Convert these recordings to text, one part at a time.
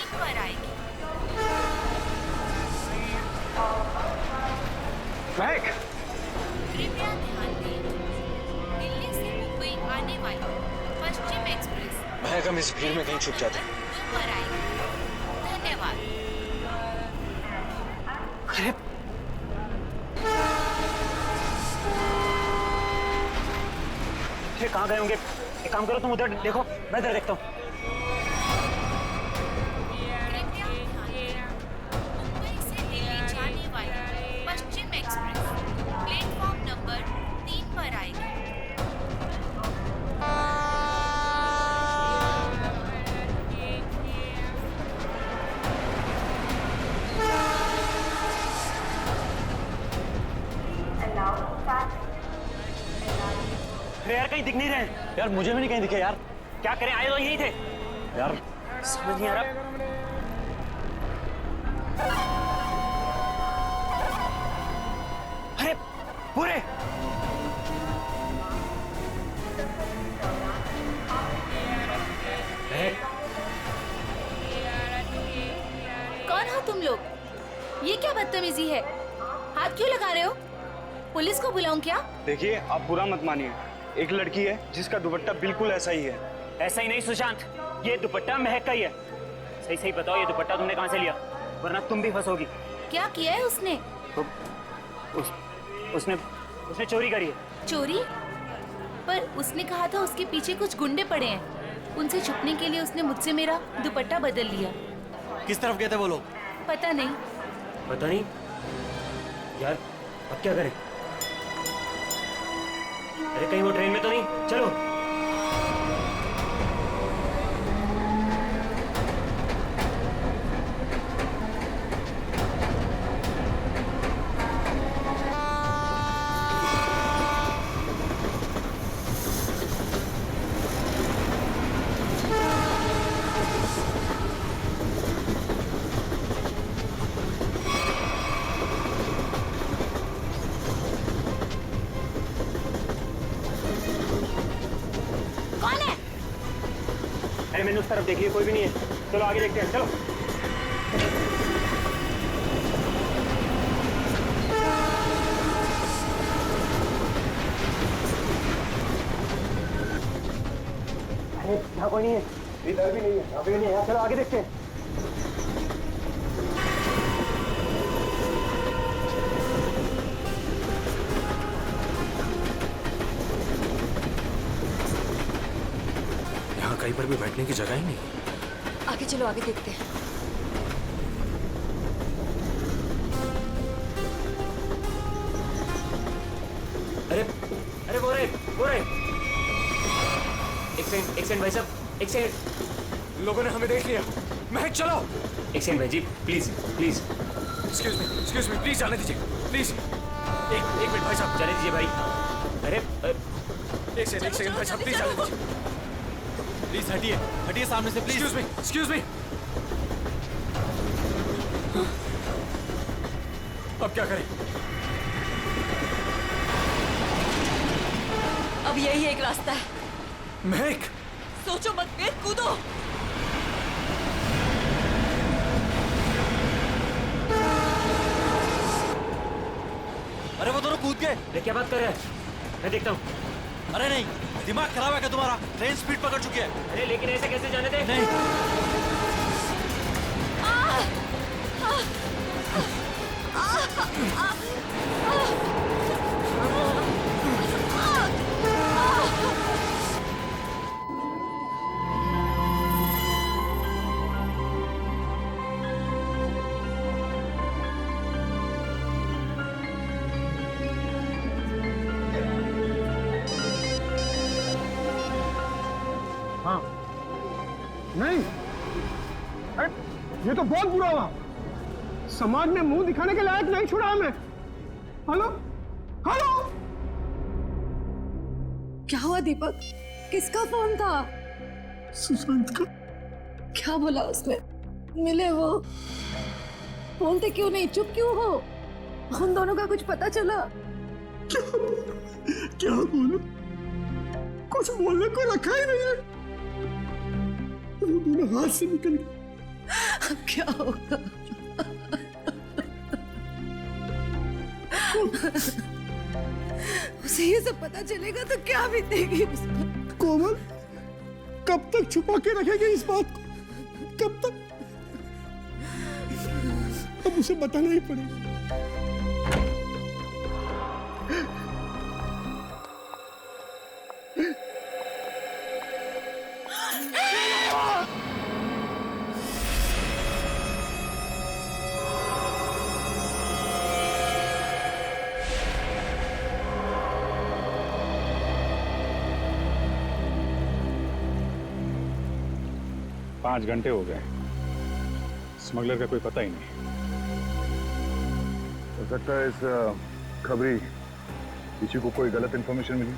3 पर आएगी। महक, कृपया ध्यान दें, दिल्ली से मुंबई आने वाली पश्चिम एक्सप्रेस महक हम इस भीड़ में कहीं छुप जाते हैं। 2 पर आएगी। धन्यवाद। अरे कहाँ गए होंगे? एक काम करो, तुम उधर देखो, मैं इधर देखता हूँ। कृपया ध्यान दें, मुंबई से दिल्ली जाने वाली पश्चिम एक्सप्रेस प्लेटफॉर्म नंबर 3 पर आएगी। अरे यार, कहीं दिख नहीं रहे यार, मुझे भी नहीं कहीं दिखे यार। क्या करें, आए तो यहीं थे यार, समझ नहीं आ रहा। अरे पूरे कौन हो तुम लोग? ये क्या बदतमीजी है? हाथ क्यों लगा रहे हो? पुलिस को बुलाऊं क्या? देखिए, आप बुरा मत मानिए, एक लड़की है जिसका दुपट्टा बिल्कुल ऐसा ही है। ऐसा ही नहीं सुशांत, ये दुपट्टा महक का ही है। सही सही बताओ, ये दुपट्टा तुमने कहाँ से लिया? वरना तुम भी फंसोगी। क्या किया है उसने? तो उसने चोरी करी है। चोरी? पर उसने कहा था उसके पीछे कुछ गुंडे पड़े हैं। उनसे छुपने के लिए उसने मुझसे मेरा दुपट्टा बदल लिया। किस तरफ गए थे वो लोग? पता नहीं। पता नहीं यार, अब क्या करें? अरे कहीं वो ट्रेन में तो नहीं? चलो। अरे मैंने उस तरफ देखी है, कोई भी नहीं है। चलो आगे देखते हैं, चलो। अरे यहाँ कोई नहीं है, इधर भी नहीं है, यहाँ भी नहीं है। चलो आगे देखते हैं। यहाँ कहीं पर भी बैठने की जगह ही नहीं। आगे चलो, आगे देखते हैं। अरे अरे वो रहे। एक सेकंड भाई साहब, एक सेकंड। लोगों ने हमें देख लिया। महक चलो। एक सेकंड भाई जी, प्लीज। एक्सक्यूज मी, प्लीज जाने दीजिए, प्लीज। एक मिनट भाई साहब, जाने दीजिए भाई। अरे एक सेकंड भाई साहब, प्लीज जाने दीजिए। प्लीज हटिए सामने से, प्लीज। Excuse me. अब क्या करें? अब यही एक रास्ता है। महक, सोचो मत, वीर, कूदो। अरे वो दोनों कूद गए। अरे क्या बात कर रहे हैं? मैं देखता हूँ। अरे नहीं, दिमाग खराब है क्या तुम्हारा? ट्रेन स्पीड पकड़ चुकी है। अरे लेकिन ऐसे कैसे जाने दे? नहीं। हाँ नहीं, अरे ये तो बहुत बुरा हुआ। समाज में मुंह दिखाने के लायक नहीं छोड़ा हमें। हेलो हेलो, क्या हुआ दीपक? किसका फोन था? सुशांत का। क्या बोला उसने? मिले वो? बोलते क्यों नहीं, चुप क्यों हो? उन दोनों का कुछ पता चला? क्या बोलूं, कुछ बोलने को रखा ही नहीं है। वो दोनों हाथ से निकल गए। अब क्या होगा? उसे ये सब पता चलेगा तो क्या बीतेगी उस पर? कोमल, कब तक छुपा के रखेंगे इस बात को? कब तक? अब उसे बताना ही पड़ेगा। पाँच घंटे हो गए, स्मगलर का कोई पता ही नहीं। हो सकता है इस खबरी किसी को कोई गलत इंफॉर्मेशन मिली।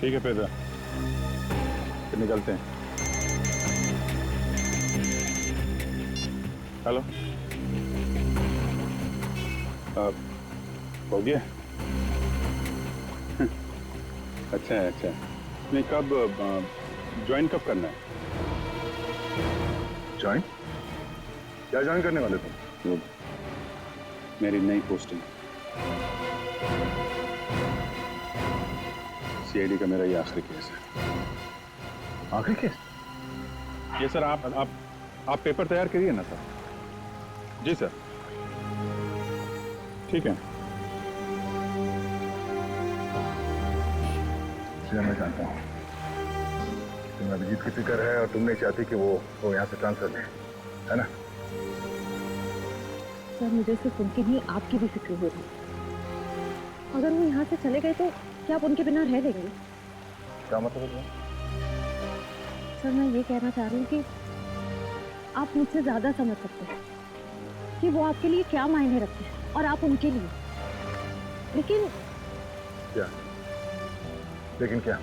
ठीक है पेदर, फिर निकलते हैं। हेलो, हो गया? अच्छा है, अच्छा है। नहीं, कब ज्वाइन कब करना है? ज्वाइन? क्या ज्वाइन करने वाले तुम? वो मेरी नई पोस्टिंग। सीआईडी का मेरा ये आखिरी केस है। आखिरी केस? ये सर, आप पेपर तैयार करिए ना सर। जी सर, ठीक है। मैं जानता हूँ तुम्हें अभिजीत की फिक्र है और तुम नहीं चाहती कि वो यहाँ से ट्रांसफर ले, है ना? सर, मुझे सिर्फ उनकी नहीं आपकी भी फिक्र हो रही। अगर वो यहाँ से चले गए तो क्या आप उनके बिना रह लेंगे? क्या मतलब है? सर, मैं ये कहना चाह रही हूँ कि आप मुझसे ज्यादा समझ सकते हैं कि वो आपके लिए क्या मायने रखते हैं और आप उनके लिए। लेकिन क्या? लेकिन क्या?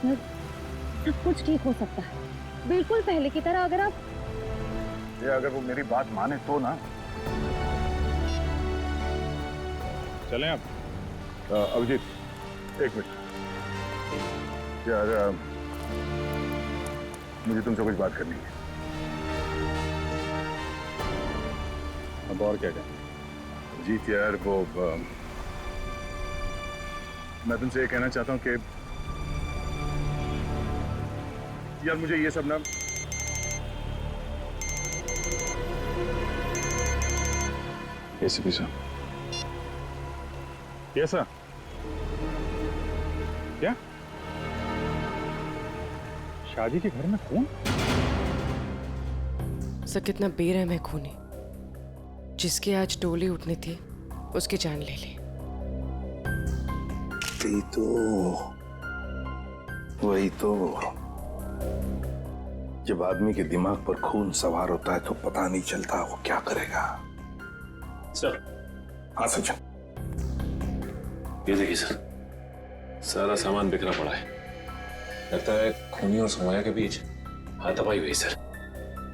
सर, सब कुछ ठीक हो सकता है, बिल्कुल पहले की तरह। अगर वो मेरी बात माने तो ना। चलें आप? अभिजीत, एक मिनट यार, मुझे तुमसे कुछ बात करनी है। अब और क्या कहें? अभिजीत यार, वो मैं तुमसे ये कहना चाहता हूँ कि यार मुझे ये सब ना एसीपी साहब। Yes sir. क्या? शादी के घर में खून? सर, कितना बेरहम है खूनी। जिसके आज टोली उठनी थी उसकी जान ले ली। वही तो जब आदमी के दिमाग पर खून सवार होता है तो पता नहीं चलता वो क्या करेगा। सर। हाँ सचिन। ये देखिए सर, सारा सामान बिखरा पड़ा है। लगता है खूनी और समया के बीच हाथापाई हुई सर।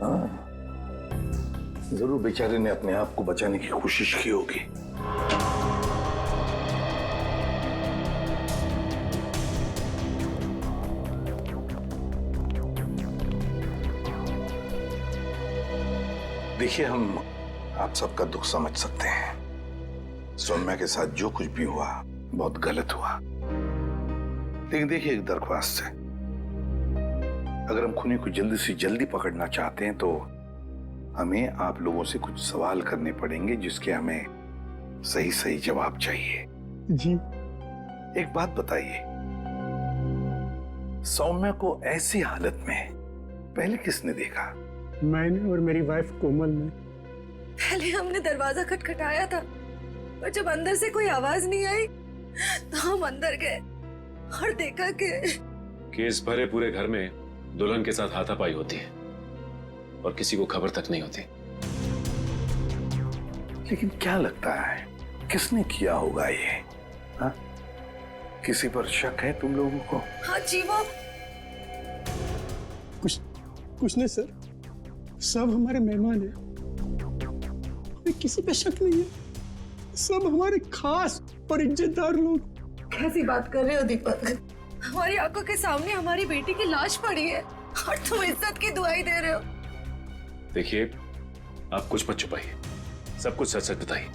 हाँ, जरूर बेचारे ने अपने आप को बचाने की कोशिश की होगी। देखिए, हम आप सबका दुख समझ सकते हैं। सौम्या के साथ जो कुछ भी हुआ बहुत गलत हुआ। लेकिन देखिए, एक दरख्वास्त है, अगर हम खूनी को जल्दी से जल्दी पकड़ना चाहते हैं तो हमें आप लोगों से कुछ सवाल करने पड़ेंगे जिसके हमें सही सही जवाब चाहिए। जी। एक बात बताइए, सौम्या को ऐसी हालत में पहले किसने देखा? मैंने और मेरी वाइफ कोमल ने। पहले हमने दरवाजा खटखटाया था, पर जब अंदर से कोई आवाज नहीं आई तो हम अंदर गए और देखा कि केस भरे पूरे घर में दुल्हन के साथ हाथापाई होती है और किसी को खबर तक नहीं होती। लेकिन क्या लगता है किसने किया होगा ये? हा? किसी पर शक है तुम लोगों को? हाँ जी, वो कुछ नहीं सर, सब हमारे मेहमान हैं, किसी पे शक नहीं है, सब हमारे खास और इज्जतदार लोग। कैसी बात कर रहे हो दीपक? हमारी आंखों के सामने हमारी बेटी की लाश पड़ी है और तुम इज्जत की दुआई दे रहे हो। देखिए, आप कुछ मत छुपाइए, सब कुछ सच सच बताइए,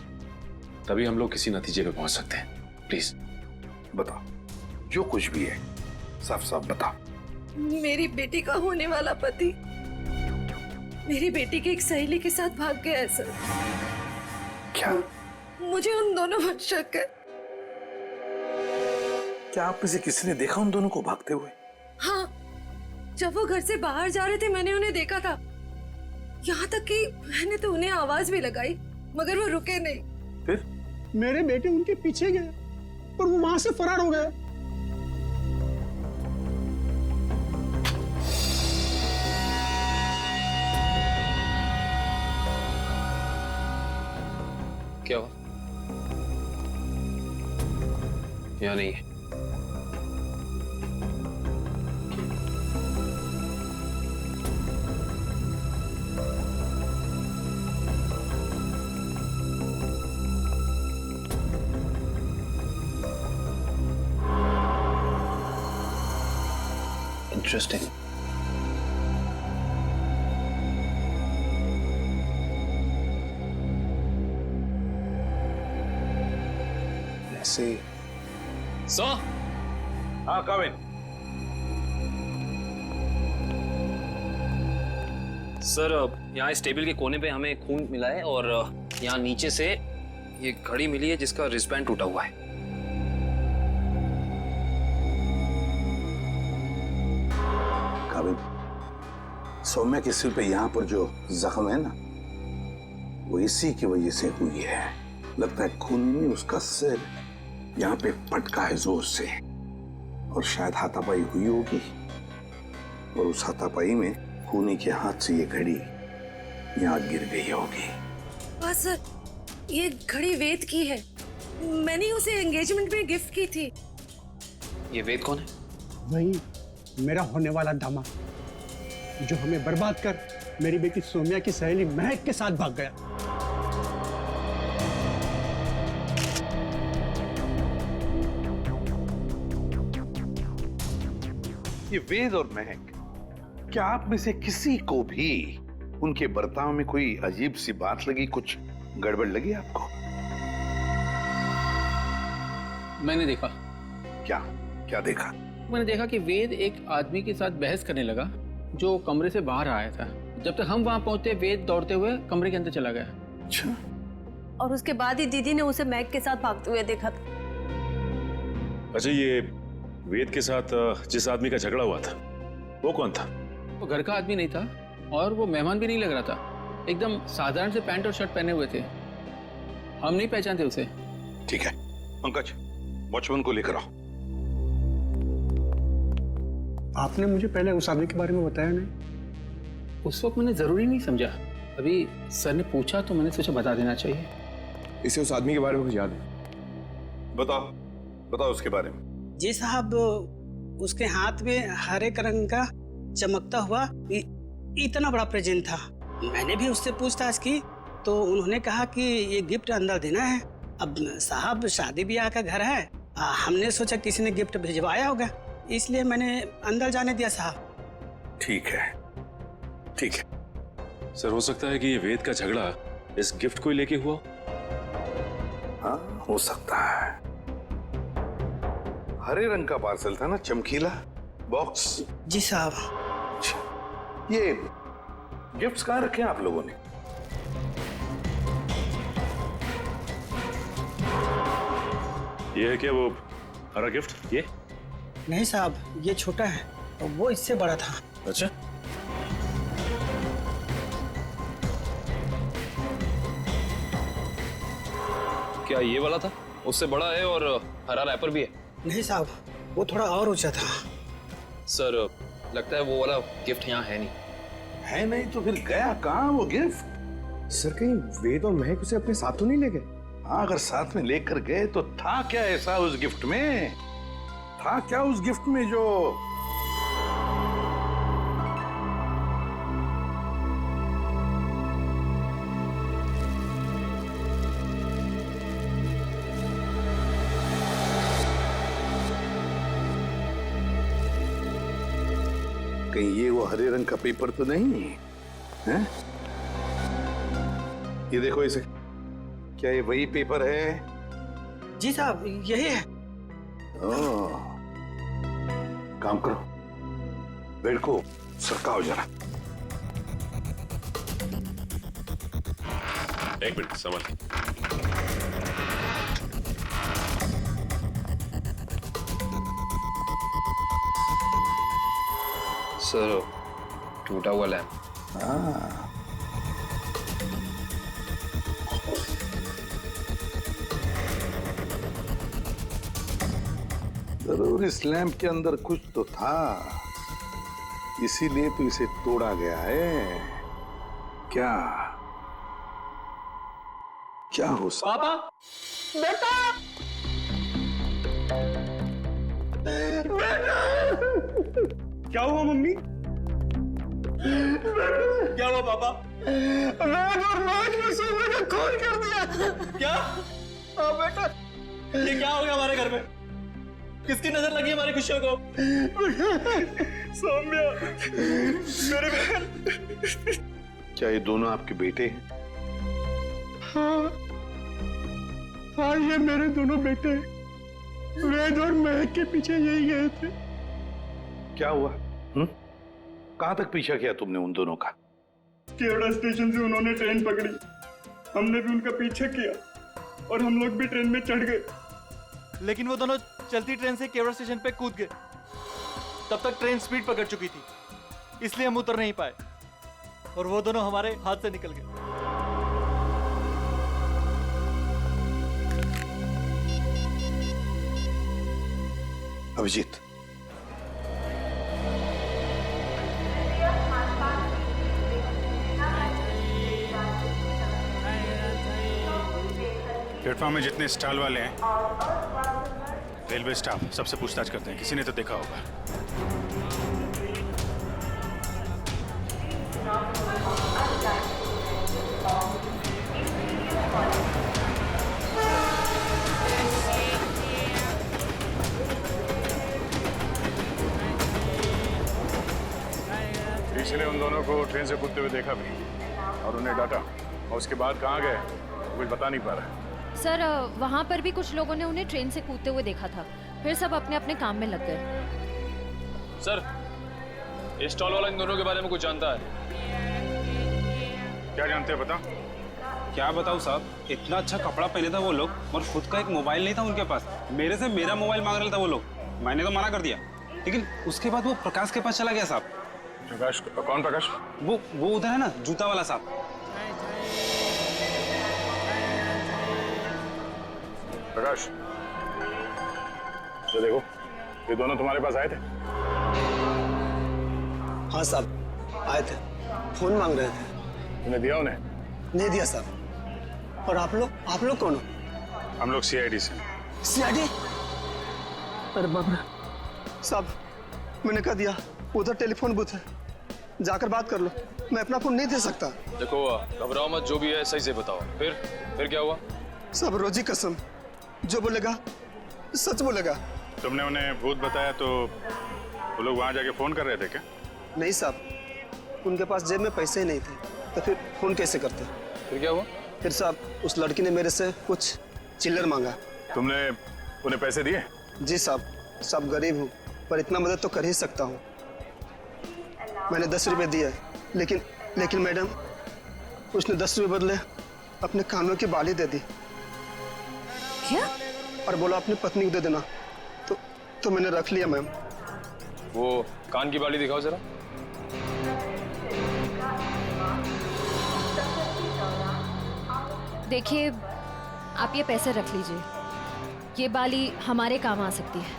तभी हम लोग किसी नतीजे पे पहुंच सकते हैं। प्लीज बताओ, जो कुछ भी है साफ साफ बताओ। मेरी बेटी का होने वाला पति मेरी बेटी की एक सहेली के साथ भाग गया है सर। क्या? मुझे उन दोनों पर शक है। क्या आप में से किसी ने देखा उन दोनों को भागते हुए? हाँ, जब वो घर से बाहर जा रहे थे मैंने उन्हें देखा था। यहाँ तक कि मैंने तो उन्हें आवाज भी लगाई मगर वो रुके नहीं। फिर मेरे बेटे उनके पीछे गए और वो वहां से फरार हो गए। क्या हुआ? यहाँ नहीं है। Interesting. ऐसे सो? हाँ काविन। सर, यहाँ इस टेबल के कोने पे हमें खून मिला है और यहाँ नीचे से ये घड़ी मिली है जिसका रिस्टबैंड टूटा हुआ है। काविन, सौम्या के सिर पे यहाँ पर जो जख्म है ना, वो इसी की वजह से हुई है। लगता है खून में उसका सिर यहाँ पे पटका है जोर से और शायद हाथापाई हुई होगी और उस हाथापाई में खूनी के हाथ से ये घड़ी यहाँ गिर गई होगी। हाँ सर, ये घड़ी वेद की है। मैंने उसे एंगेजमेंट में गिफ्ट की थी। ये वेद कौन है? वही मेरा होने वाला दामाद जो हमें बर्बाद कर मेरी बेटी सौम्या की सहेली महक के साथ भाग गया। ये वेद और महक, क्या आप में से किसी को भी उनके बर्ताव में कोई अजीब सी बात लगी, कुछ गड़बड़ लगी आपको? मैंने देखा। क्या क्या देखा? मैंने देखा कि वेद एक आदमी के साथ बहस करने लगा जो कमरे से बाहर आया था। जब तक हम वहां पहुंचे वेद दौड़ते हुए कमरे के अंदर चला गया। अच्छा। और उसके बाद ही दीदी ने उसे मैग के साथ भागते हुए देखा था। अच्छा, ये वेद के साथ जिस आदमी का झगड़ा हुआ था वो कौन था? वो घर का आदमी नहीं था और वो मेहमान भी नहीं लग रहा था। एकदम साधारण से पैंट और शर्ट पहने हुए थे। हम नहीं पहचानते उसे। ठीक है पंकज, वॉचमैन को लेकर आओ। आपने मुझे पहले उस आदमी के बारे में बताया नहीं? उस वक्त मैंने जरूरी नहीं समझा। अभी सर ने पूछा तो मैंने सोचा बता देना चाहिए। इसे उस आदमी के बारे में कुछ याद है? बताओ बताओ उसके बारे में। जी साहब, उसके हाथ में हरे रंग का चमकता हुआ इतना बड़ा प्रेजेंट था। मैंने भी उससे पूछताछ की तो उन्होंने कहा कि ये गिफ्ट अंदर देना है। अब साहब शादी ब्याह का घर है, हमने सोचा किसी ने गिफ्ट भिजवाया होगा, इसलिए मैंने अंदर जाने दिया साहब। ठीक है ठीक है। सर, हो सकता है कि ये वेद का झगड़ा इस गिफ्ट को लेके हुआ। हाँ हो सकता है। हरे रंग का पार्सल था ना, चमकीला बॉक्स। जी साहब। ये गिफ्ट्स कहाँ रखे हैं आप लोगों ने? ये है क्या वो हरा गिफ्ट? ये नहीं साहब, ये छोटा है और वो इससे बड़ा था। अच्छा, क्या ये वाला था? उससे बड़ा है और हरा रैपर भी है। नहीं साहब, वो थोड़ा और ऊंचा था। सर, लगता है वो वाला गिफ्ट यहाँ है नहीं। है नहीं तो फिर गया कहाँ वो गिफ्ट? सर, कहीं वेद और महक उसे अपने साथ तो नहीं ले गए? हाँ, अगर साथ में लेकर गए तो था क्या ऐसा उस गिफ्ट में? था क्या उस गिफ्ट में जो कहीं ये वो हरे रंग का पेपर तो नहीं है? ये देखो इसे, क्या ये वही पेपर है? जी साहब, यही है। ओह, काम करो, बेड को सरकाओ जरा। एक मिनट संभाल। सर, टूटा हुआ लैंप। जरूर इस लैंप के अंदर कुछ तो था, इसीलिए तो इसे तोड़ा गया है। क्या क्या हो सकता? पापा, बेटा, क्या हुआ मम्मी? क्या हुआ पापा? वेद और नाज ने सोने का खून कर दिया। क्या? हाँ बेटा, ये क्या हो गया हमारे घर में? किसकी नजर लगी हमारी खुशियों को? सौम्या, मेरी बहन। क्या ये दोनों आपके बेटे हैं? हाँ, हाँ, ये मेरे दोनों बेटे वेद और महक के पीछे यही गए थे। क्या हुआ? कहां तक पीछा किया तुमने उन दोनों का? केवड़ा स्टेशन से उन्होंने ट्रेन पकड़ी, हमने भी उनका पीछा किया और हम लोग भी ट्रेन में चढ़ गए। लेकिन वो दोनों चलती ट्रेन से केवड़ा स्टेशन पे कूद गए। तब तक ट्रेन स्पीड पकड़ चुकी थी, इसलिए हम उतर नहीं पाए और वो दोनों हमारे हाथ से निकल गए। अभिजीत, प्लेटफॉर्म में जितने स्टॉल वाले हैं, रेलवे स्टाफ सबसे पूछताछ करते हैं, किसी ने तो देखा होगा। किसी ने उन दोनों को ट्रेन से कूदते हुए देखा भी और उन्हें डांटा, और उसके बाद कहाँ गए कुछ बता नहीं पा रहा। सर, वहाँ पर भी कुछ लोगों ने उन्हें ट्रेन से कूदते हुए देखा था, फिर सब अपने अपने काम में लग गए। सर, ये स्टॉल वाला इन दोनों के बारे में कुछ जानता है? क्या जानते हैं बता? क्या बताऊं साहब, इतना अच्छा कपड़ा पहने था वो लोग और खुद का एक मोबाइल नहीं था उनके पास। मेरे से मेरा मोबाइल मांग रहा था वो लोग, मैंने तो मना कर दिया। लेकिन उसके बाद वो प्रकाश के पास चला गया साहब। प्रकाश? कौन प्रकाश? वो उधर है ना, जूता वाला साहब। प्रकाश, तो देखो, ये दोनों तुम्हारे पास आए थे? हाँ साहब, आए थे, फोन मांग रहे थे। तुमने दिया उन्हें? नहीं दिया साहब। और आप लोग कौन हो? हम लोग सीआईडी से। सीआईडी? अरे बाप रे साहब, मैंने कह दिया, उधर टेलीफोन बूथ है, जाकर बात कर लो, मैं अपना फोन नहीं दे सकता। देखो, घबराओ मत, जो भी है सही से बताओ। फिर क्या हुआ? सब रोजी कसम, जो बोलेगा सच बोलेगा। तुमने उन्हें भूत बताया तो वो लोग वहां जाके फोन कर रहे थे क्या? नहीं साहब, उनके पास जेब में पैसे ही नहीं थे, तो फिर फोन कैसे करते? फिर क्या हुआ? फिर साहब, उस लड़की ने मेरे से कुछ चिल्लर मांगा। तुमने उन्हें पैसे दिए? जी साहब, सब गरीब हूँ, पर इतना मदद तो कर ही सकता हूँ। मैंने 10 रुपए दिए, लेकिन मैडम, उसने 10 रुपए बदले अपने कानों की बाली दे दी। क्या? और बोला अपनी पत्नी को दे देना, तो मैंने रख लिया मैम। वो कान की बाली दिखाओ जरा। देखिए, आप ये पैसे रख लीजिए, ये बाली हमारे काम आ सकती है।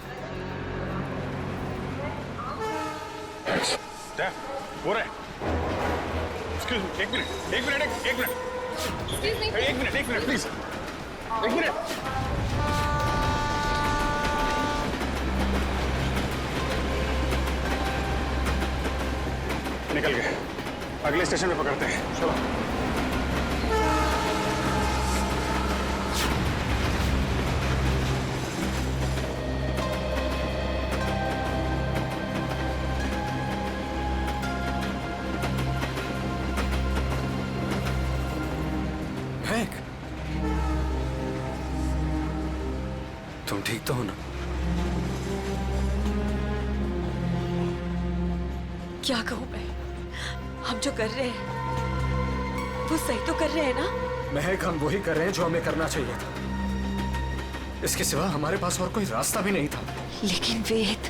वो रहे। Excuse me, एक मिनट प्लीज, एक मिनट। निकल गए, अगले स्टेशन पे पकड़ते हैं, चलो। तुम ठीक तो हो ना? क्या कहूँ मैं? हम जो कर रहे हैं वो सही तो कर रहे हैं ना? महक, हम वही कर रहे हैं जो हमें करना चाहिए था। इसके सिवा हमारे पास और कोई रास्ता भी नहीं था। लेकिन वेद,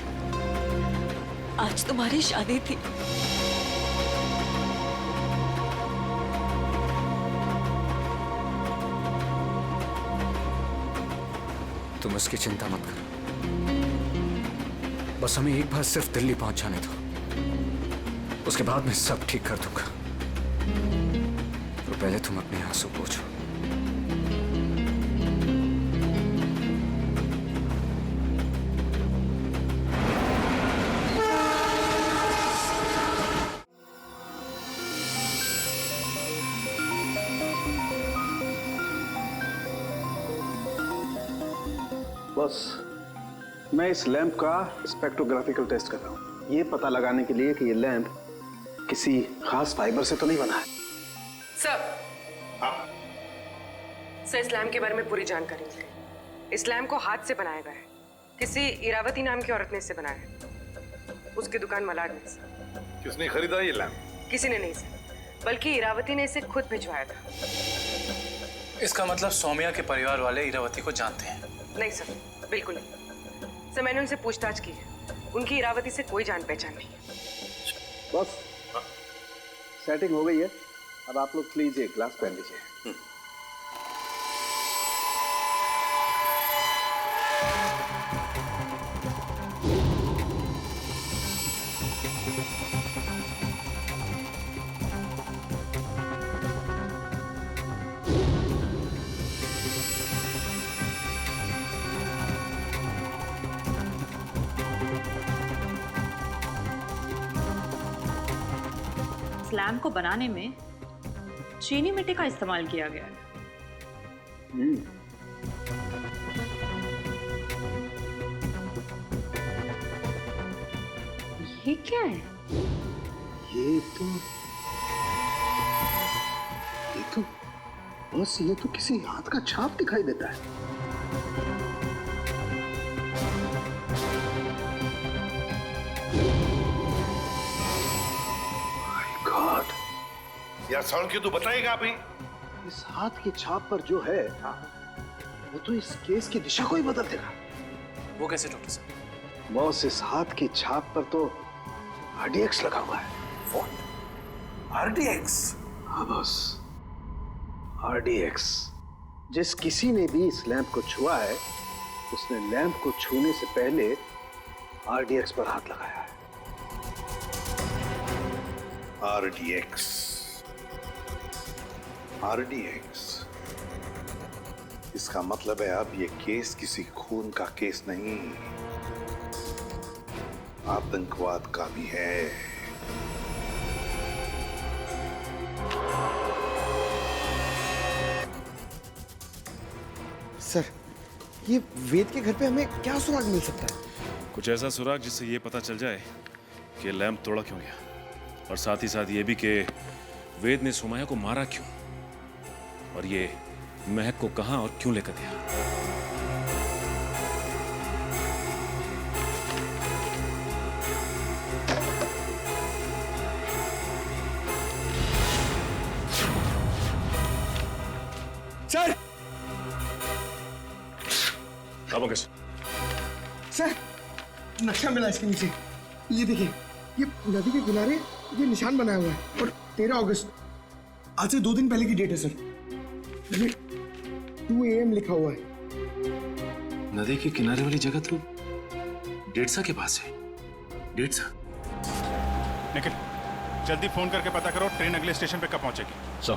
आज तुम्हारी शादी थी। तुम उसकी चिंता मत करो, बस हमें एक बार सिर्फ दिल्ली पहुंच जाने दो, उसके बाद मैं सब ठीक कर दूंगा। तो पहले तुम अपने आंसू पोंछो। बस मैं इस लैंप का स्पेक्ट्रोग्राफिकल टेस्ट कर रहा हूँ, ये पता लगाने के लिए कि ये लैंप किसी खास फाइबर से तो नहीं बना है। सर, इस लैम्प के बारे में पूरी जानकारी मिली। इस लैम्प को हाथ से बनाया गया है। किसी इरावती नाम की औरत ने इसे बनाया है, उसकी दुकान मलाड में। किसने खरीदा ये लैंप? किसी ने नहीं सर, बल्कि इरावती ने इसे खुद भिजवाया था। इसका मतलब सौम्या के परिवार वाले इरावती को जानते हैं? नहीं सर, बिल्कुल नहीं सर। मैंने उनसे पूछताछ की है, उनकी इरावती से कोई जान पहचान नहीं है। बस सेटिंग हो गई है, अब आप लोग प्लीज एक ग्लास पहन लीजिए। लैम्प को बनाने में चीनी मिट्टी का इस्तेमाल किया गया है। ये क्या है? ये तो किसी हाथ का छाप दिखाई देता है। यार साउंड क्यों, तू बताएगा अभी? इस हाथ की छाप पर जो है वो तो इस केस की दिशा को ही बदल देगा। वो कैसे डॉक्टर साहब? बॉस, इस हाथ की छाप पर तो RDX लगा हुआ है। RDX? हाँ बॉस, RDX। जिस किसी ने भी इस लैंप को छुआ है उसने लैंप को छूने से पहले RDX पर हाथ लगाया है। RDX। इसका मतलब है अब ये केस किसी खून का केस नहीं, आतंकवाद का भी है। सर, ये वेद के घर पे हमें क्या सुराग मिल सकता है? कुछ ऐसा सुराग जिससे ये पता चल जाए कि लैंप तोड़ा क्यों गया, और साथ ही साथ ये भी कि वेद ने सुमाया को मारा क्यों, और ये महक को कहां और क्यों लेकर गया। सर! अब कैसे? सर, नक्शा मिला इसके नीचे। ये देखिए, ये नदी के किनारे ये निशान बनाया हुआ है, और 13 अगस्त, आज से 2 दिन पहले की डेट है सर। ये 2 AM लिखा हुआ है। नदी के किनारे वाली जगह तो डेढ़सा के पास है। डेढ़सा? निखिल, जल्दी फोन करके पता करो ट्रेन अगले स्टेशन पे कब पहुंचेगी। So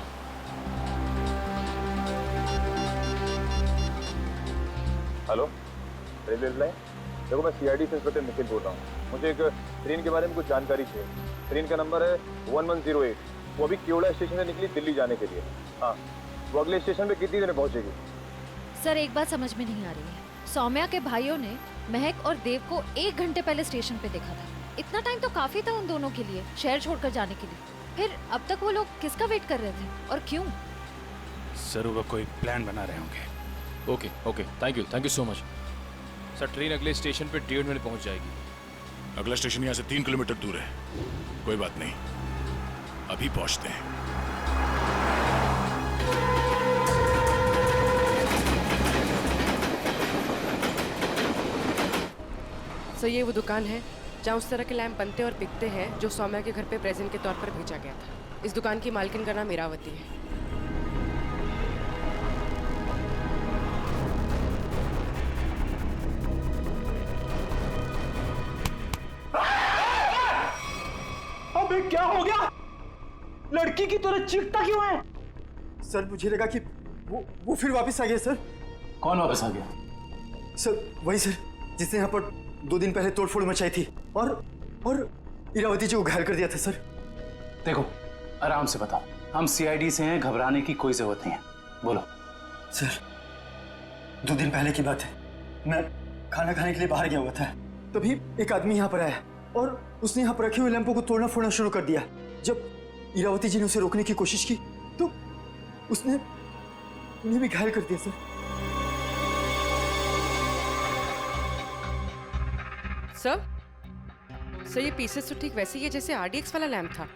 hello, railway line. देखो, मैं CID से इंस्पेक्टर निखिल बोल रहा हूँ। मुझे एक ट्रेन के बारे में कुछ जानकारी चाहिए। ट्रेन का नंबर है 1108। वो अभी केवड़ा स्टेशन से निकली दिल्ली जाने के लिए। हाँ, वो अगले स्टेशन पे कितनी देर में पहुंचेगी? सर, एक बात समझ में नहीं आ रही है। सौम्या के भाइयों ने महक और देव को 1 घंटे पहले स्टेशन पे देखा था। इतना टाइम तो काफी था उन दोनों के लिए शहर छोड़कर जाने के लिए। फिर अब तक वो लोग किसका वेट कर रहे थे और क्यों? जरूर वो कोई प्लान बना रहे होंगे। Okay, thank you so much. Sir train अगले स्टेशन पे 1.5 मिनट पहुंच जाएगी। अगला स्टेशन यहाँ से 3 किलोमीटर दूर है। कोई बात नहीं, अभी पहुंचते हैं। सर ये वो दुकान है जहाँ उस तरह के लैंप बनते और बिकते हैं जो सौम्या के घर पे प्रेजेंट के तौर पर भेजा गया था। इस दुकान की मालकिन का नाम इरावती है। अबे क्या हो गया? लड़की की तरह चीखता क्यों है? सर मुझे लगा कि वो फिर वापस आ गया सर। कौन वापस आ गया? सर वही सर जिसने यहाँ पर 2 दिन पहले तोड़फोड़ मचाई थी और इरावती जी को घायल कर दिया था सर। देखो आराम से बताओ, हम सीआईडी से हैं, घबराने की कोई जरूरत नहीं है। बोलो। सर 2 दिन पहले की बात है, मैं खाना खाने के लिए बाहर गया हुआ था, तभी एक आदमी यहाँ पर आया और उसने यहाँ पर रखे हुए लैंपों को तोड़ना फोड़ना शुरू कर दिया। जब इरावती जी ने उसे रोकने की कोशिश की तो उसने उन्हें भी घायल कर दिया सर। सर ये पीसेस तो ठीक वैसे ही है जैसे आरडीएक्स वाला लैंप था।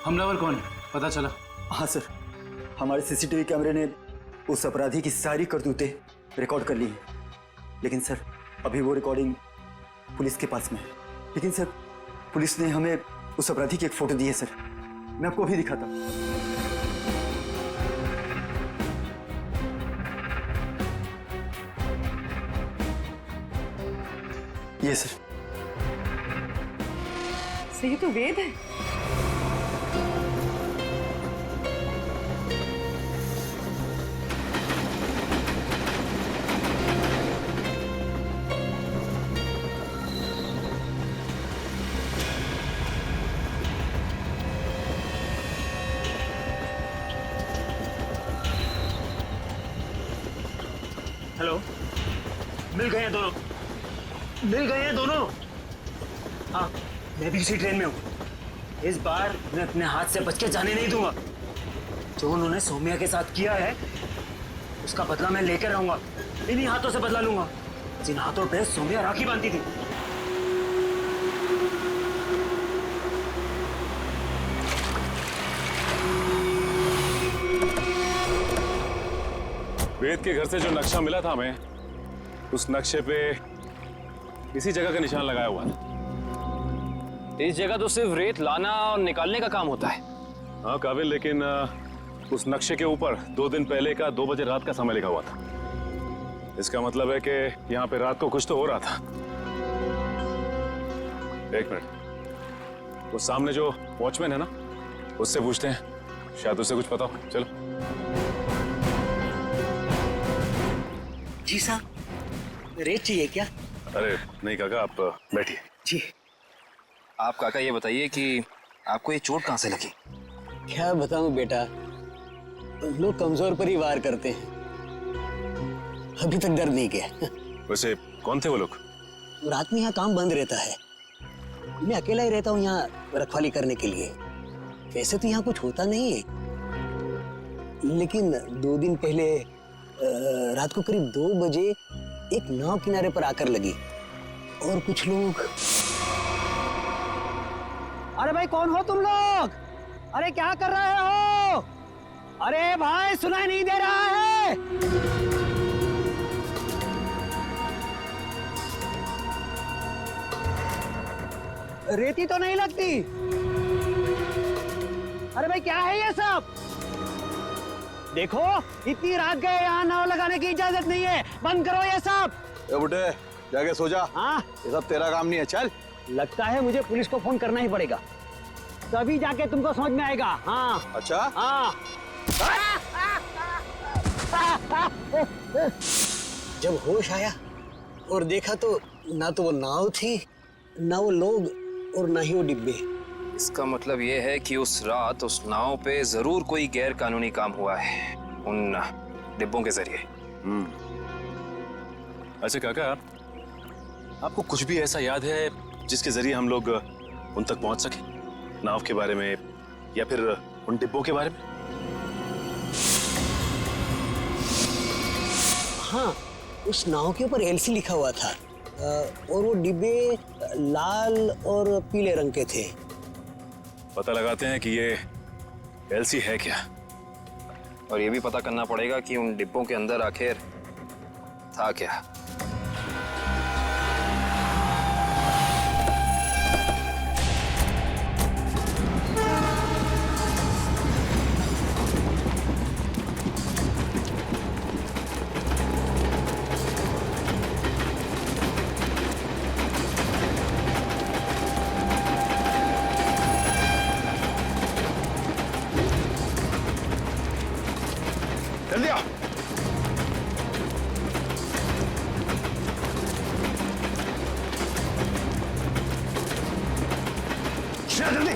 हमलावर कौन है पता चला? हाँ सर, हमारे सीसीटीवी कैमरे ने उस अपराधी की सारी करतूतें रिकॉर्ड कर ली हैं, लेकिन सर अभी वो रिकॉर्डिंग पुलिस के पास में है। लेकिन सर पुलिस ने हमें उस अपराधी की एक फोटो दी है सर, मैं आपको अभी दिखाता हूँ। ये सर ये तो वेद है। हेलो, मिल गए हैं दोनों, मिल गए हैं दोनों। हाँ मैं भी इसी ट्रेन में हूँ। इस बार मैं अपने हाथ से बच के जाने नहीं दूंगा। जो उन्होंने सौम्या के साथ किया है उसका बदला मैं लेकर रहूंगा। इन्हीं हाथों से बदला लूंगा जिन हाथों पे सौम्या राखी बांधती थी। वेद के घर से जो नक्शा मिला था हमें, उस नक्शे पे इसी जगह का निशान लगाया हुआ था। इस जगह तो सिर्फ रेत लाना और निकालने का काम होता है। हाँ काबिल, लेकिन उस नक्शे के ऊपर 2 दिन पहले का 2 बजे रात का समय लिखा हुआ था। इसका मतलब है कि यहाँ पे रात को कुछ तो हो रहा था। 1 मिनट, उस सामने जो वॉचमैन है ना, उससे पूछते हैं, शायद उसे कुछ पता हो। चलो। जी साहब, रेत चाहिए क्या? अरे नहीं काका, आप बैठिए। जी। आप काका ये बताइए कि आपको ये चोट कहाँ से लगी? क्या बताऊं बेटा, लोग कमजोर पर ही वार करते हैं। अभी तक दर्द नहीं किया। वैसे कौन थे वो लोग? रात में यहाँ काम बंद रहता है, मैं अकेला ही रहता हूँ यहाँ रखवाली करने के लिए। वैसे तो यहाँ कुछ होता नहीं है, लेकिन 2 दिन पहले रात को करीब 2 बजे एक नाव किनारे पर आकर लगी और कुछ लोग। अरे भाई कौन हो तुम लोग? अरे क्या कर रहे हो? अरे भाई सुनाई नहीं दे रहा है? रेती तो नहीं लगती। अरे भाई क्या है ये सब? देखो इतनी रात गए, यहाँ नाव लगाने की इजाजत नहीं है, बंद करो ये सब। ए बुड्ढे, जाके सो जा। हाँ ये सब तेरा काम नहीं है, चल। लगता है मुझे पुलिस को फोन करना ही पड़ेगा, तभी जाके तुमको समझ में आएगा। हाँ अच्छा। हाँ। जब होश आया और देखा तो ना तो वो नाव थी, ना वो लोग और ना ही वो डिब्बे। इसका मतलब ये है कि उस रात उस नाव पे जरूर कोई गैर कानूनी काम हुआ है उन डिब्बों के जरिए। अच्छा काका, आपको कुछ भी ऐसा याद है जिसके जरिए हम लोग उन तक पहुंच सके? नाव के बारे में या फिर उन डिब्बों के बारे में? हाँ, उस नाव के ऊपर एलसी लिखा हुआ था और वो डिब्बे लाल और पीले रंग के थे। पता लगाते हैं कि ये एलसी है क्या, और ये भी पता करना पड़ेगा कि उन डिब्बों के अंदर आखिर था क्या। जल्दी आओ। जल्दी।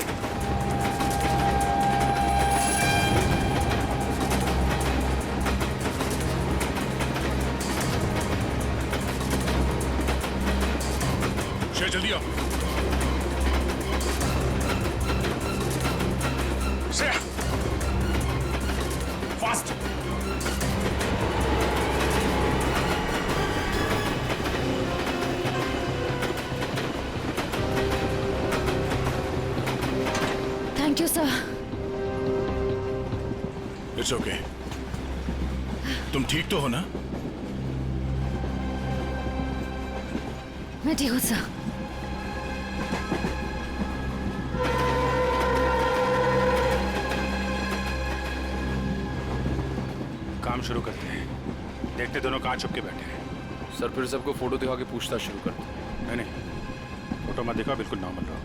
जल्दी आओ। Fast. Thank you sir. It's okay. तुम ठीक तो हो ना? मैं ठीक हूँ सर। काम शुरू करते हैं। देखते दोनों कहाँ छुप के बैठे हैं। सर फिर सबको फोटो दिखा के पूछताछ शुरू करते हैं। नहीं, फोटो मत दिखाओ, बिल्कुल नॉर्मल रहो।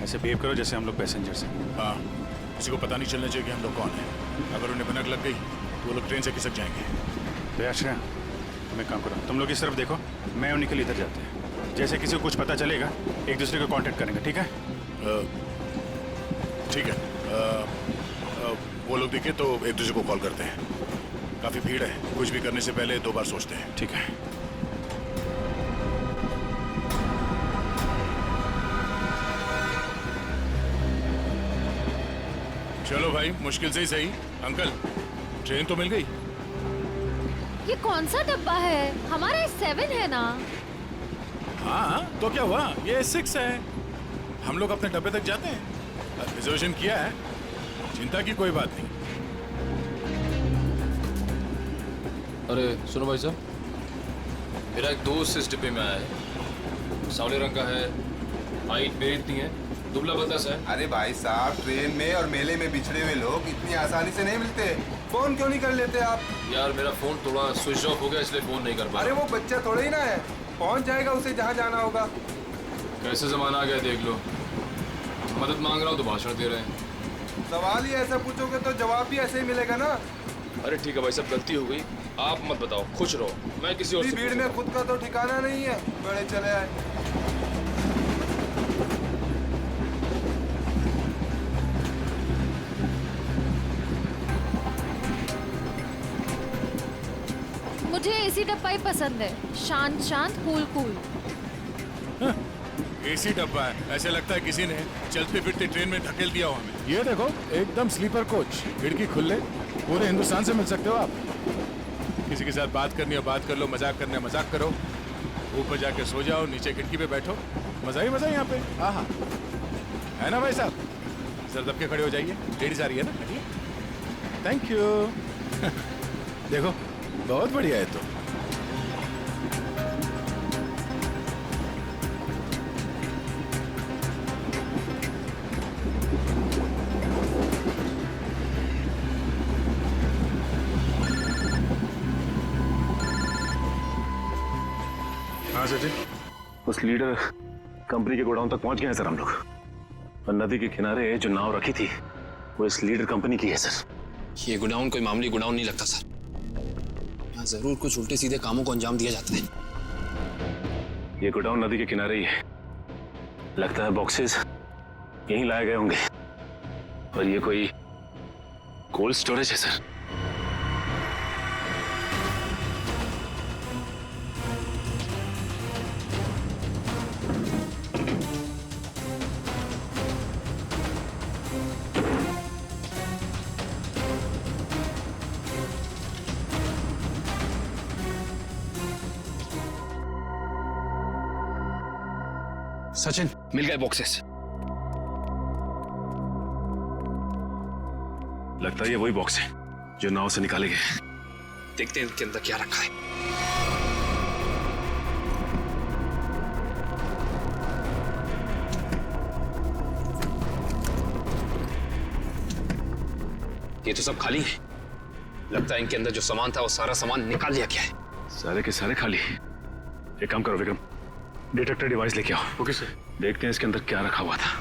ऐसे बिहेव करो जैसे हम लोग पैसेंजर्स हैं। हाँ, किसी को पता नहीं चलना चाहिए कि हम लोग कौन हैं। अगर उन्हें भनक लग गई तो वो लोग ट्रेन से खिसक जाएंगे। तो आश्रय, तुम एक काम करो, तुम लोग इस तरफ देखो, मैं और निखिल इधर जाते हैं। जैसे किसी को कुछ पता चलेगा एक दूसरे को कांटेक्ट करेंगे, ठीक है? ठीक है। वो लोग दिखे तो एक दूसरे को कॉल करते हैं। काफ़ी भीड़ है, कुछ भी करने से पहले 2 बार सोचते हैं। ठीक है। चलो भाई, मुश्किल से ही सही। अंकल, ट्रेन तो मिल गई। ये कौन सा डब्बा है? हमारा 7 है ना? हाँ, तो क्या हुआ? ये 6 है। हम लोग अपने डब्बे तक जाते हैं। रिजर्वेशन किया है, चिंता की कोई बात नहीं। अरे सुनो भाई साहब, मेरा एक दोस्त इस डिब्बे में आया है। सावले रंग का है, हाइट मेरी इतनी है, दुबला बतस है। अरे भाई साहब, ट्रेन में और मेले में बिछड़े हुए लोग इतनी आसानी से नहीं मिलते। फोन क्यों नहीं कर लेते आप? यार मेरा फोन थोड़ा स्विच ऑफ हो गया, इसलिए फोन नहीं कर पाया। अरे वो बच्चा थोड़ा ही ना है, पहुंच जाएगा उसे जहाँ जाना होगा। कैसे जमाना आ गया देख लो। मदद मांग रहा हूँ तो भाषण दे रहे हैं। सवाल ही ऐसा पूछोगे तो जवाब भी ऐसे ही मिलेगा ना। अरे ठीक है भाई साहब, गलती हो गई, आप मत बताओ, खुश रहो, मैं किसी और से भीड़ में खुद का तो ठिकाना नहीं है, बड़े चले आए। मुझे एसी डब्बा ही पसंद है, शांत शांत, कूल कूल। एसी डब्बा है, ऐसे लगता है किसी ने चलते फिरते ट्रेन में धकेल दिया हो हमें। ये देखो, एकदम स्लीपर कोच, खिड़की खुले, पूरे हिंदुस्तान से मिल सकते हो आप। किसी के साथ बात करनी हो बात कर लो, मजाक करना है मजाक करो, ऊपर जाके सो जाओ, नीचे खिड़की पे बैठो, मजा ही मजा यहाँ पे। हाँ हाँ, है ना भाई साहब? सर दब के खड़े हो जाइए, लेडीज आ रही है ना। Thank you. देखो बहुत बढ़िया है। तो हाँ सर जी, उस लीडर कंपनी के गोडाउन तक पहुंच गए हैं सर हम लोग। और नदी के किनारे जो नाव रखी थी वो इस लीडर कंपनी की है सर। ये गोडाउन कोई मामूली गोडाउन नहीं लगता सर, यहाँ जरूर कुछ उल्टे सीधे कामों को अंजाम दिया जाता है। ये गोडाउन नदी के किनारे ही है, लगता है बॉक्सेस यहीं लाए गए होंगे। और ये कोई कोल्ड स्टोरेज है सर। सचिन, मिल गए बॉक्सेस। लगता है ये वही बॉक्स है जो नाव से निकाले गए। देखते हैं इनके अंदर क्या रखा है। ये तो सब खाली है। लगता है इनके अंदर जो सामान था वो सारा सामान निकाल लिया गया है। सारे के सारे खाली। एक काम करो विक्रम, डिटेक्टर डिवाइस लेके आओ। Okay sir. देखते हैं इसके अंदर क्या रखा हुआ था।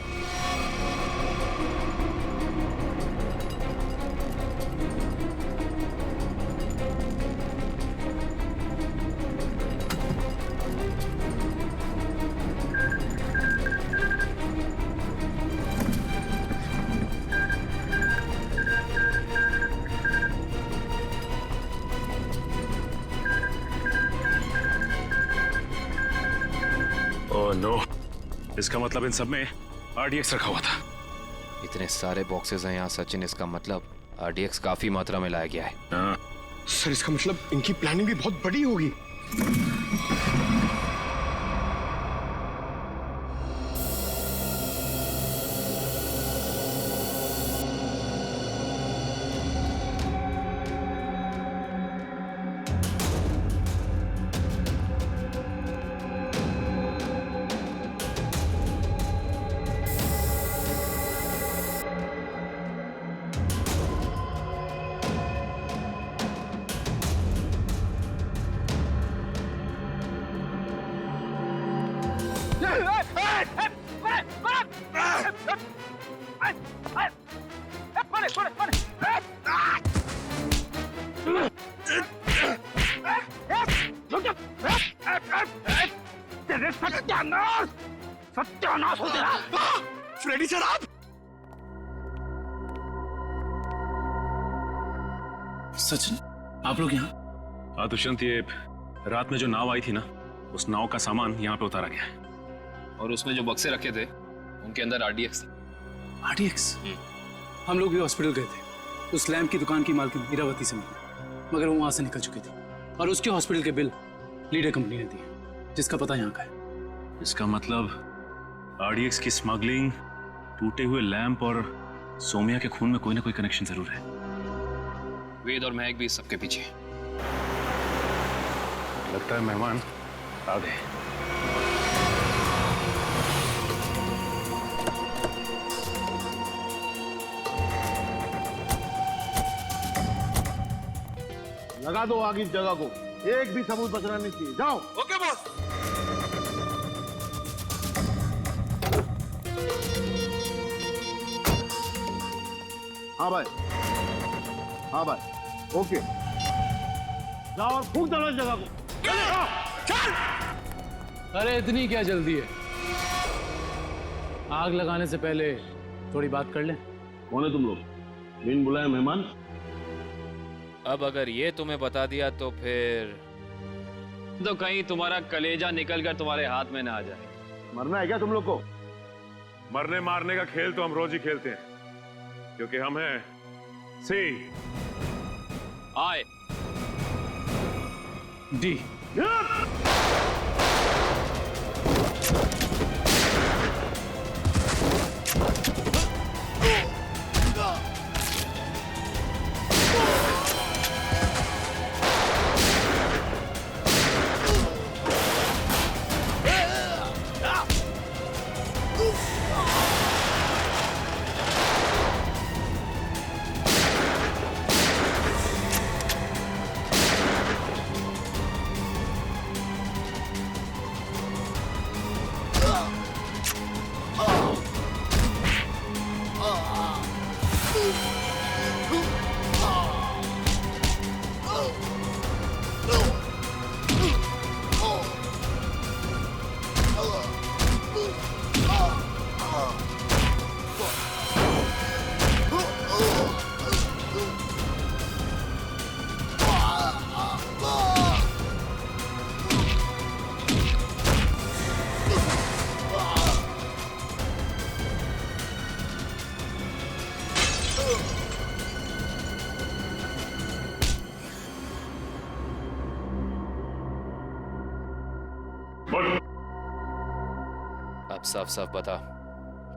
ओह नो, इसका मतलब इन सब में RDX रखा हुआ था। इतने सारे बॉक्सेस हैं यहाँ सचिन, इसका मतलब RDX काफी मात्रा में लाया गया है। हाँ। सर इसका मतलब इनकी प्लानिंग भी बहुत बड़ी होगी। सत्यानाश हो तेरा। फ्रेडी सर आप? सचिन, आप लोग यहाँ? हाँ दुष्यंत, ये रात में जो नाव आई थी ना, उस नाव का सामान यहाँ पे उतारा गया है। और उसमें जो बक्से रखे थे उनके अंदर RDX था। RDX? हम लोग भी हॉस्पिटल गए थे। उस लैम्प की दुकान की मालकिन इरावती से मिली, मगर वो वहां से निकल चुकी थी और उसके हॉस्पिटल के बिल लीडर कंपनी ने दिए, जिसका पता यहाँ का है। इसका मतलब RDX की स्मगलिंग, टूटे हुए लैंप और सोमिया के खून में कोई ना कोई कनेक्शन जरूर है। वेद और महक भी इस सबके पीछे। लगता है मेहमान आ गए। लगा दो आग इस जगह को, एक भी सबूत बचना नहीं चाहिए। जाओ। Okay boss. हाँ भाई, हाँ भाई, ओके। जाओ और फूंक दो इस जगह को। चल। अरे इतनी क्या जल्दी है? आग लगाने से पहले थोड़ी बात कर लें। कौन है तुम लोग? बिन बुलाए मेहमान? अब अगर ये तुम्हें बता दिया तो फिर तो कहीं तुम्हारा कलेजा निकलकर तुम्हारे हाथ में ना आ जाए। मरना है क्या तुम लोग को? मरने मारने का खेल तो हम रोज ही खेलते हैं, क्योंकि हम हैं सी आई डी। साफ साफ बता,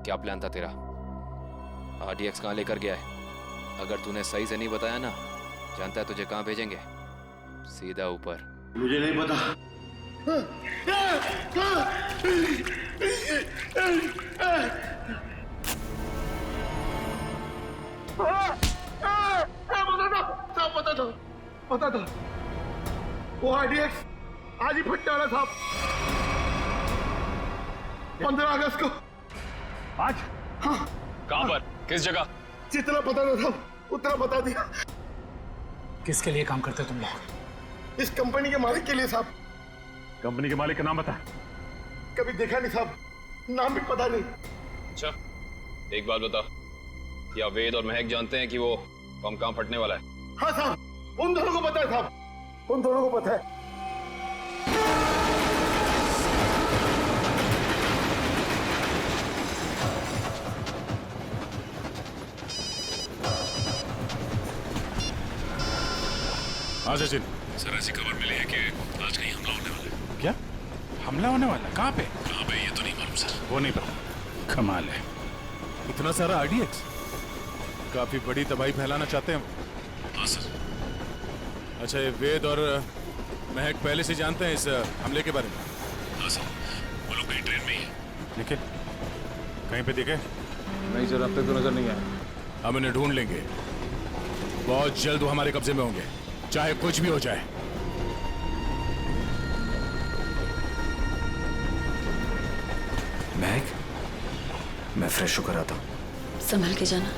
क्या प्लान था तेरा? RDX कहाँ लेकर गया है? अगर तूने सही से नहीं बताया ना, जानता है तुझे कहाँ भेजेंगे? सीधा ऊपर। मुझे नहीं पता। पता था वो RDX आज ही फटने वाला साहब। 15 अगस्त को। आज? हाँ। कहाँ पर? किस जगह? जितना पता था साहब उतना बता दिया। किसके लिए काम करते हो तुम लोग? इस कंपनी के मालिक के लिए साहब। कंपनी के मालिक का नाम बता। कभी देखा नहीं साहब, नाम भी पता नहीं। अच्छा, एक बात बता, क्या वेद और महक जानते हैं कि वो बम कहाँ फटने वाला है? हाँ साहब, उन दोनों को पता है साहब, उन दोनों को पता है। हाँ सचिन, सर ऐसी खबर मिली है कि आज कहीं हमला होने वाला है। क्या हमला होने वाला? कहाँ पे? कहाँ पे ये तो नहीं मालूम सर। वो नहीं पता। कमाल है, इतना सारा RDX, काफी बड़ी तबाही फैलाना चाहते हैं। हाँ सर। अच्छा, ये वेद और महक पहले से जानते हैं इस हमले के बारे में? हाँ सर, वो लोग कहीं ट्रेन में ही है। निखिल, कहीं पे दिखे? नहीं सर, अब तक तो नजर नहीं आया। हम इन्हें ढूंढ लेंगे, बहुत जल्द वो हमारे कब्जे में होंगे, चाहे कुछ भी हो जाए। महक, मैं फ्रेश होकर आता हूँ। संभल के जाना।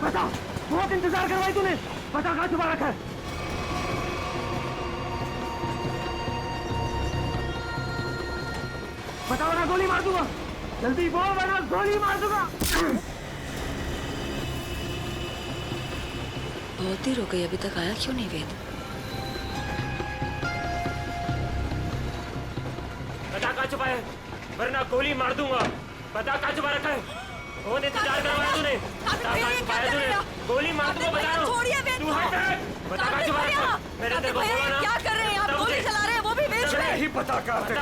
बता, बहुत इंतजार करवाई तूने, बता कहाँ छुपा रखा है? बता वरना गोली मार दूंगा। जल्दी बोल वरना गोली मार दूंगा। बहुत देर हो गई, अभी तक आया क्यों नहीं वेद? बता कहाँ छुपा है, वरना गोली मार दूंगा। बता कहाँ छुपा रखा है? बहुत इंतजार करवाया तूने, बता कहाँ छुपाया तूने? गोली मार दूंगा बता रहा हूँ। तू हट, बता कहाँ छुपा रखा है? मैंने तेरे को बोला ना। क्या कर रहे हैं आप? गोली चला रहे हैं, वो भी वेद में। नहीं पता कहाँ थे।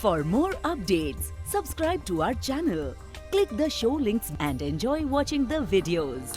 For more updates, subscribe to our channel, click the show links and enjoy watching the videos.